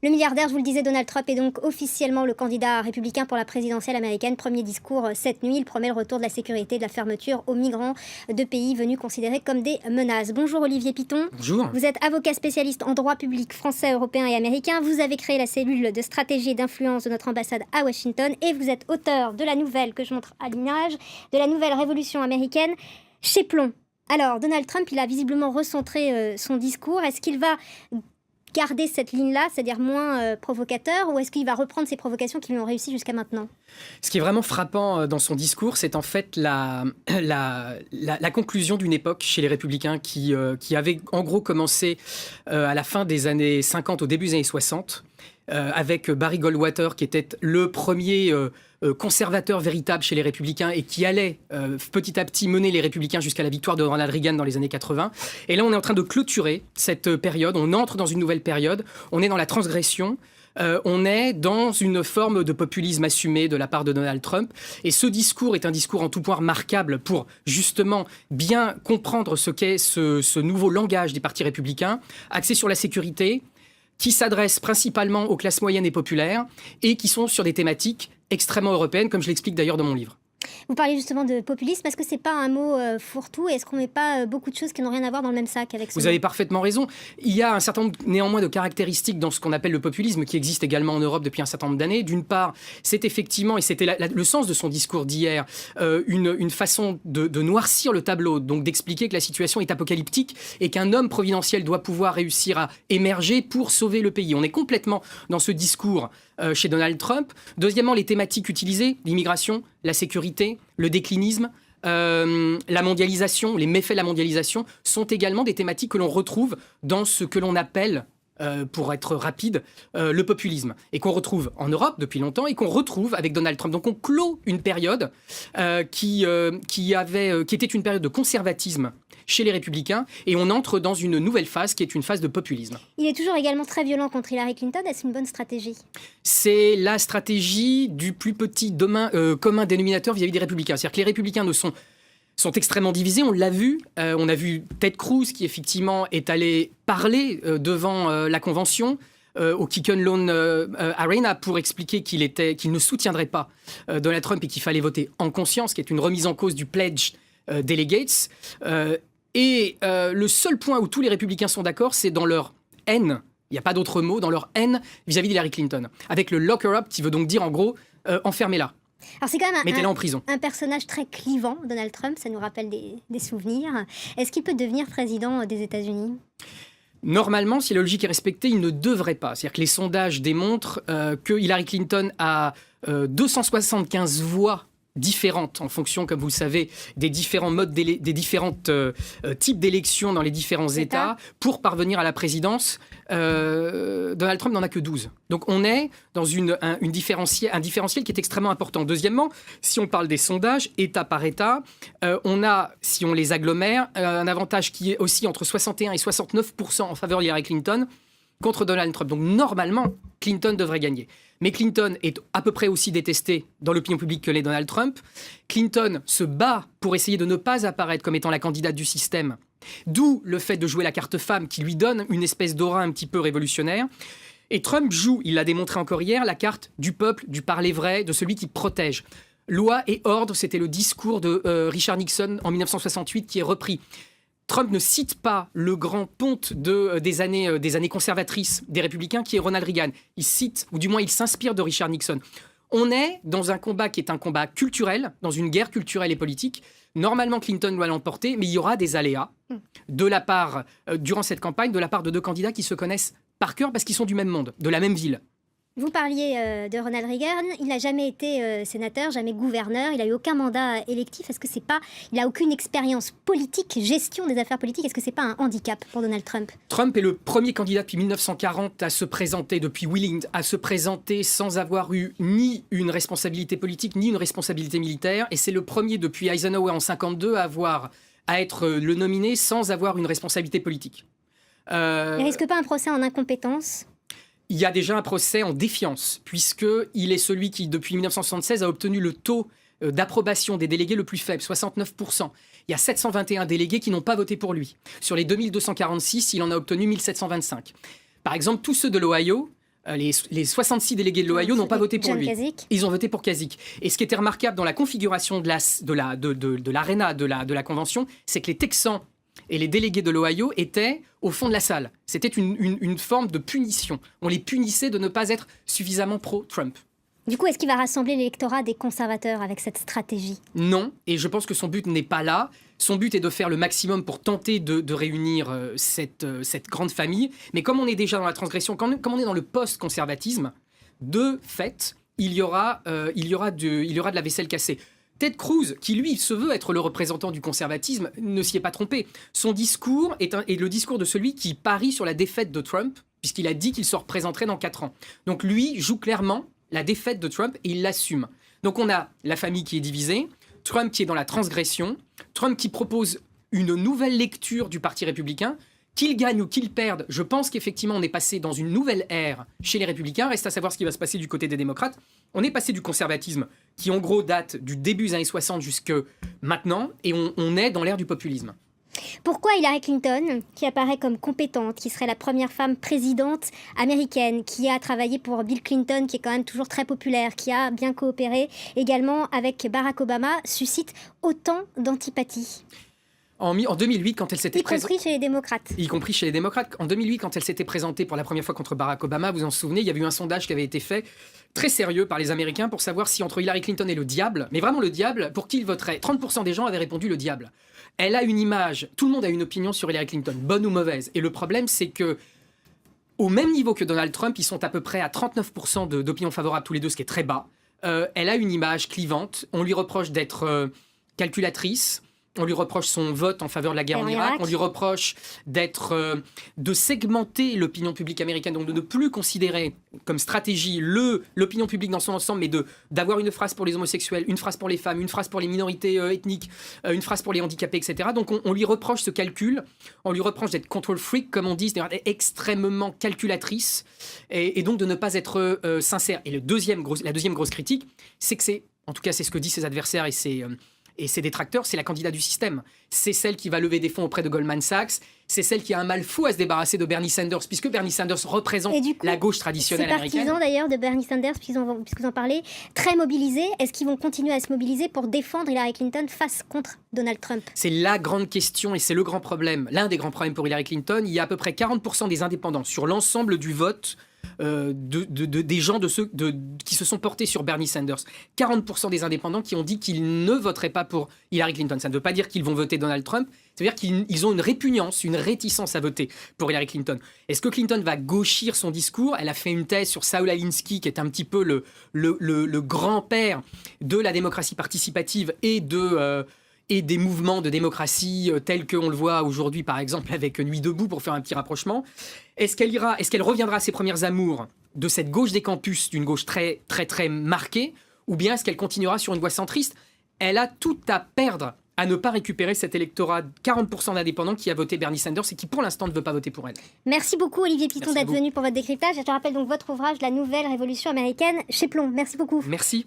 Le milliardaire, je vous le disais, Donald Trump est donc officiellement le candidat républicain pour la présidentielle américaine. Premier discours cette nuit, il promet le retour de la sécurité, de la fermeture aux migrants de pays venus considérés comme des menaces. Bonjour Olivier Piton. Bonjour. Vous êtes avocat spécialiste en droit public français, européen et américain. Vous avez créé la cellule de stratégie et d'influence de notre ambassade à Washington et vous êtes auteur de la nouvelle que je montre à l'image, de la nouvelle révolution américaine chez Plomb. Alors, Donald Trump, il a visiblement recentré son discours. Est-ce qu'il va garder cette ligne-là, c'est-à-dire moins provocateur, ou est-ce qu'il va reprendre ces provocations qui lui ont réussi jusqu'à maintenant? Ce qui est vraiment frappant dans son discours, c'est en fait la conclusion d'une époque chez les Républicains qui avait en gros commencé à la fin des années 50, au début des années 60, avec Barry Goldwater, qui était le premier conservateur véritable chez les Républicains et qui allait petit à petit mener les Républicains jusqu'à la victoire de Ronald Reagan dans les années 80. Et là, on est en train de clôturer cette période. On entre dans une nouvelle période. On est dans la transgression. On est dans une forme de populisme assumé de la part de Donald Trump. Et ce discours est un discours en tout point remarquable pour justement bien comprendre ce qu'est ce nouveau langage des partis républicains, axé sur la sécurité, qui s'adresse principalement aux classes moyennes et populaires et qui sont sur des thématiques extrêmement européennes, comme je l'explique d'ailleurs dans mon livre. Vous parlez justement de populisme. Est-ce que c'est pas un mot fourre-tout? Est-ce qu'on met pas beaucoup de choses qui n'ont rien à voir dans le même sac avec ce mot? Vous avez parfaitement raison. Il y a un certain nombre néanmoins de caractéristiques dans ce qu'on appelle le populisme qui existe également en Europe depuis un certain nombre d'années. D'une part, c'est effectivement, et c'était le sens de son discours d'hier, une façon de noircir le tableau, donc d'expliquer que la situation est apocalyptique et qu'un homme providentiel doit pouvoir réussir à émerger pour sauver le pays. On est complètement dans ce discours chez Donald Trump. Deuxièmement, les thématiques utilisées, l'immigration, la sécurité, le déclinisme, la mondialisation, les méfaits de la mondialisation sont également des thématiques que l'on retrouve dans ce que l'on appelle, pour être rapide, le populisme. Et qu'on retrouve en Europe depuis longtemps et qu'on retrouve avec Donald Trump. Donc on clôt une période qui était une période de conservatisme chez les Républicains et on entre dans une nouvelle phase qui est une phase de populisme. Il est toujours également très violent contre Hillary Clinton. Est-ce une bonne stratégie? C'est la stratégie du plus petit commun dénominateur vis-à-vis des Républicains. C'est-à-dire que les Républicains sont extrêmement divisés, on l'a vu. On a vu Ted Cruz qui effectivement est allé parler devant la Convention au Quicken Loan Arena pour expliquer qu'il ne soutiendrait pas Donald Trump et qu'il fallait voter en conscience, qui est une remise en cause du pledge delegates. Le seul point où tous les Républicains sont d'accord, c'est dans leur haine. Il n'y a pas d'autre mot, dans leur haine vis-à-vis d'Hillary Clinton. Avec le lock-her-up qui veut donc dire en gros enfermez-la. Alors c'est quand même mettez-la en prison. Un personnage très clivant, Donald Trump, ça nous rappelle des souvenirs. Est-ce qu'il peut devenir président des États-Unis? Normalement, si la logique est respectée, il ne devrait pas. C'est-à-dire que les sondages démontrent que Hillary Clinton a 275 voix différentes en fonction, comme vous le savez, des différents modes, des différents types d'élections dans les différents États pour parvenir à la présidence. Donald Trump n'en a que 12. Donc on est dans un différentiel qui est extrêmement important. Deuxièmement, si on parle des sondages, État par État, on a, si on les agglomère, un avantage qui est aussi entre 61 et 69% en faveur d'Hillary Clinton contre Donald Trump. Donc normalement, Clinton devrait gagner. Mais Clinton est à peu près aussi détesté dans l'opinion publique que l'est Donald Trump. Clinton se bat pour essayer de ne pas apparaître comme étant la candidate du système. D'où le fait de jouer la carte femme qui lui donne une espèce d'aura un petit peu révolutionnaire. Et Trump joue, il l'a démontré encore hier, la carte du peuple, du parler vrai, de celui qui protège. Loi et ordre, c'était le discours de Richard Nixon en 1968 qui est repris. Trump ne cite pas le grand ponte des années conservatrices des Républicains qui est Ronald Reagan. Il cite, ou du moins il s'inspire de Richard Nixon. On est dans un combat qui est un combat culturel, dans une guerre culturelle et politique. Normalement, Clinton doit l'emporter, mais il y aura des aléas de la part, durant cette campagne, de la part de deux candidats qui se connaissent par cœur parce qu'ils sont du même monde, de la même ville. Vous parliez de Ronald Reagan, il n'a jamais été sénateur, jamais gouverneur, il n'a eu aucun mandat électif. Est-ce que c'est pas, il n'a aucune expérience politique, gestion des affaires politiques, est-ce que c'est pas un handicap pour Donald Trump? Trump est le premier candidat depuis 1940 à se présenter, depuis Wheeling, à se présenter sans avoir eu ni une responsabilité politique, ni une responsabilité militaire. Et c'est le premier depuis Eisenhower en 52 à être le nominé sans avoir une responsabilité politique. Il risque pas un procès en incompétence? Il y a déjà un procès en défiance, puisqu'il est celui qui, depuis 1976, a obtenu le taux d'approbation des délégués le plus faible, 69%. Il y a 721 délégués qui n'ont pas voté pour lui. Sur les 2246, il en a obtenu 1725. Par exemple, tous ceux de l'Ohio Les 66 délégués de l'Ohio n'ont pas voté pour John lui. Kasich. Ils ont voté pour Kasich. Et ce qui était remarquable dans la configuration de l'aréna de la convention, c'est que les Texans et les délégués de l'Ohio étaient au fond de la salle. C'était une forme de punition. On les punissait de ne pas être suffisamment pro-Trump. Du coup, est-ce qu'il va rassembler l'électorat des conservateurs avec cette stratégie? Non, et je pense que son but n'est pas là. Son but est de faire le maximum pour tenter de réunir cette grande famille. Mais comme on est déjà dans la transgression, comme on est dans le post-conservatisme, de fait, il y aura de la vaisselle cassée. Ted Cruz, qui lui se veut être le représentant du conservatisme, ne s'y est pas trompé. Son discours est le discours de celui qui parie sur la défaite de Trump, puisqu'il a dit qu'il se représenterait dans 4 ans. Donc lui joue clairement la défaite de Trump et il l'assume. Donc on a la famille qui est divisée, Trump qui est dans la transgression, Trump qui propose une nouvelle lecture du Parti républicain. Qu'il gagne ou qu'il perde, je pense qu'effectivement on est passé dans une nouvelle ère chez les républicains. Reste à savoir ce qui va se passer du côté des démocrates. On est passé du conservatisme qui en gros date du début des années 60 jusque maintenant et on est dans l'ère du populisme. Pourquoi Hillary Clinton, qui apparaît comme compétente, qui serait la première femme présidente américaine, qui a travaillé pour Bill Clinton, qui est quand même toujours très populaire, qui a bien coopéré également avec Barack Obama, suscite autant d'antipathie? En 2008, quand elle s'était présentée... Y compris chez les démocrates. Y compris chez les démocrates. En 2008, quand elle s'était présentée pour la première fois contre Barack Obama, vous en souvenez, il y avait eu un sondage qui avait été fait, très sérieux par les Américains, pour savoir si entre Hillary Clinton et le diable, mais vraiment le diable, pour qui ils voteraient. 30% des gens avaient répondu le diable. Elle a une image, tout le monde a une opinion sur Hillary Clinton, bonne ou mauvaise. Et le problème, c'est que au même niveau que Donald Trump, ils sont à peu près à 39% d'opinion favorable tous les deux, ce qui est très bas. Elle a une image clivante. On lui reproche d'être calculatrice. On lui reproche son vote en faveur de la guerre en Irak. On lui reproche de segmenter l'opinion publique américaine, donc de ne plus considérer comme stratégie l'opinion publique dans son ensemble, mais d'avoir une phrase pour les homosexuels, une phrase pour les femmes, une phrase pour les minorités ethniques, une phrase pour les handicapés, etc. Donc on lui reproche ce calcul, on lui reproche d'être control freak, comme on dit, c'est-à-dire extrêmement calculatrice, et donc de ne pas être sincère. Et la deuxième grosse critique, c'est que en tout cas c'est ce que disent ses adversaires et ses détracteurs, c'est la candidate du système. C'est celle qui va lever des fonds auprès de Goldman Sachs. C'est celle qui a un mal fou à se débarrasser de Bernie Sanders, puisque Bernie Sanders représente la gauche traditionnelle américaine. Ces partisans d'ailleurs de Bernie Sanders, puisque vous en parlez, très mobilisés, est-ce qu'ils vont continuer à se mobiliser pour défendre Hillary Clinton face contre Donald Trump? C'est la grande question et c'est le grand problème. L'un des grands problèmes pour Hillary Clinton, il y a à peu près 40% des indépendants sur l'ensemble du vote des gens qui se sont portés sur Bernie Sanders. 40% des indépendants qui ont dit qu'ils ne voteraient pas pour Hillary Clinton. Ça ne veut pas dire qu'ils vont voter Donald Trump, ça veut dire qu'ils ont une répugnance, une réticence à voter pour Hillary Clinton. Est-ce que Clinton va gauchir son discours? Elle a fait une thèse sur Saul Alinsky, qui est un petit peu le grand-père de la démocratie participative et des mouvements de démocratie tels qu'on le voit aujourd'hui, par exemple, avec Nuit debout, pour faire un petit rapprochement. Est-ce qu'elle reviendra à ses premières amours de cette gauche des campus, d'une gauche très, très, très marquée, ou bien est-ce qu'elle continuera sur une voie centriste? Elle a tout à perdre à ne pas récupérer cet électorat 40% d'indépendants qui a voté Bernie Sanders et qui, pour l'instant, ne veut pas voter pour elle. Merci beaucoup, Olivier Piton, d'être venu pour votre décryptage. Je te rappelle donc votre ouvrage, La Nouvelle Révolution américaine, chez Plomb. Merci beaucoup. Merci.